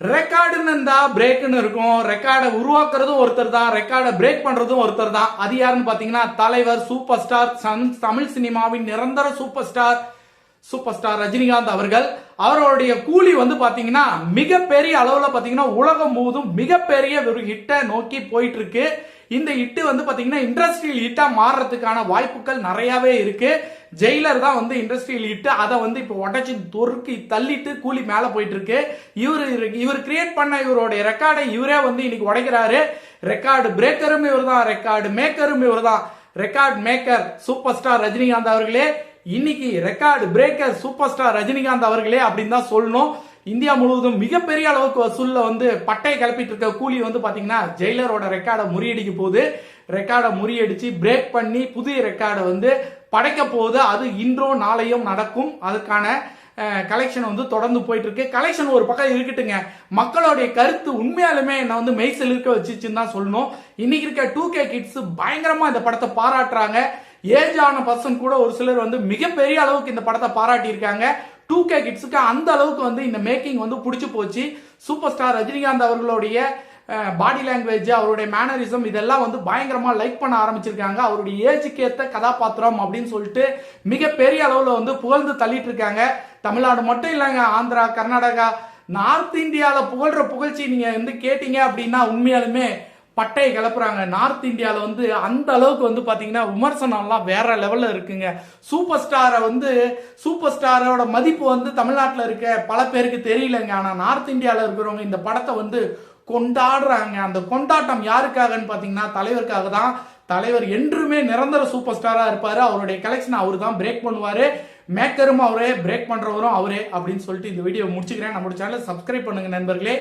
ரெக்கார்டுன்னு இருந்தா பிரேக்னு இருக்கும். ரெக்கார்டை உருவாக்குறதும் ஒருத்தர் தான், ரெக்கார்டை பிரேக் பண்றதும் ஒருத்தர் தான். அது யாருன்னு பாத்தீங்கன்னா தலைவர், சூப்பர் ஸ்டார், தமிழ் சினிமாவின் நிரந்தர சூப்பர் ஸ்டார் ரஜினிகாந்த் அவர்கள். அவருடைய கூலி வந்து பாத்தீங்கன்னா மிகப்பெரிய அளவுல பாத்தீங்கன்னா உலகம் முழுவதும் மிகப்பெரிய ஒரு ஹிட்டை நோக்கி போயிட்டு இருக்கு. இந்த ஹிட் வந்து பாத்தீங்கன்னா இண்டஸ்ட்ரியல் ஹிட்டா மாறுறதுக்கான வாய்ப்புகள் நிறையவே இருக்கு. ஜெயிலர் தான் வந்து இண்டஸ்ட்ரியல் ஹிட். அதை வந்து இப்போ உடச்சி தொறுக்கி தள்ளிட்டு கூலி மேல போயிட்டு இருக்கு. இவர் கிரியேட் பண்ண இவருடைய ரெக்கார்டை இவரே வந்து இன்னைக்கு உடைக்கிறாரு. ரெக்கார்டு பிரேக்கரும் இவர் தான், ரெக்கார்டு மேக்கரும் இவர் தான். Record maker super star Rajinikanth அவர்களே, இன்னைக்கு record breaker super star Rajinikanth அவர்களே அப்படின்னு தான் சொல்லணும். இந்தியா முழுவதும் மிகப்பெரிய அளவுக்கு வசூல்ல வந்து பட்டையை கிளப்பிட்டு இருக்க கூலி வந்து பாத்தீங்கன்னா ஜெயிலரோட ரெக்கார்டை முறியடிக்க போகுது. ரெக்கார்டை முறியடிச்சு பிரேக் பண்ணி புதிய ரெக்கார்டை வந்து படைக்க போகுது. அது இன்றோ நாளையும் நடக்கும். அதுக்கான கலெக்ஷன் வந்து தொடர்ந்து போயிட்டு இருக்கு. கலெக்ஷன் ஒரு பக்கம் இருக்கட்டுங்க, மக்களுடைய கருத்து உண்மையாலுமே என்ன வந்து மெய்சில் இருக்க வச்சுச்சுன்னு தான் சொல்லணும். இன்னைக்கு இருக்க 2K கிட்ஸ் பயங்கரமா இந்த படத்தை பாராட்டுறாங்க. ஏஜ் ஆன பர்சன் கூட ஒரு சிலர் வந்து மிகப்பெரிய அளவுக்கு இந்த படத்தை பாராட்டி இருக்காங்க. 2K கிட்ஸுக்கு அந்த அளவுக்கு வந்து இந்த மேக்கிங் வந்து பிடிச்சு போச்சு. சூப்பர் ஸ்டார் ரஜினிகாந்த் அவர்களுடைய பாடி லாங்குவேஜ், அவருடைய மேனரிசம் இதெல்லாம் வந்து பயங்கரமா லைக் பண்ண ஆரம்பிச்சிருக்காங்க. அவருடைய ஏஜுக்கு ஏற்ற கதாபாத்திரம் அப்படின்னு சொல்லிட்டு மிகப்பெரிய அளவுல வந்து புகழ்ந்து தள்ளிட்டு இருக்காங்க. தமிழ்நாடு மட்டும் இல்லைங்க, ஆந்திரா, கர்நாடகா, நார்த் இந்தியால புகழ்ற புகழ்ச்சி நீங்க வந்து கேட்டீங்க அப்படின்னா உண்மையாலுமே பட்டையை கிளப்புறாங்க. நார்த் இந்தியால வந்து அந்த அளவுக்கு வந்து பாத்தீங்கன்னா விமர்சனம்லாம் வேற லெவல்ல இருக்குங்க. சூப்பர் ஸ்டாரோட மதிப்பு வந்து தமிழ்நாட்டில் இருக்க பல பேருக்கு தெரியலங்க. ஆனா நார்த் இந்தியால இருக்கிறவங்க இந்த படத்தை வந்து கொண்டாடுறாங்க. அந்த கொண்டாட்டம் யாருக்காகன்னு பாத்தீங்கன்னா தலைவருக்காக தான். தலைவர் என்றுமே நிரந்தர சூப்பர் ஸ்டாரா இருப்பாரு. அவருடைய கலெக்ஷன் அவரு தான் பிரேக் பண்ணுவாரு. மேக்கரும் அவரே, பிரேக் பண்றவரும் அவரே அப்படின்னு சொல்லிட்டு இந்த வீடியோ முடிச்சுக்கிறேன். நம்மளோட சேனலை சப்ஸ்கிரைப் பண்ணுங்க நண்பர்களே.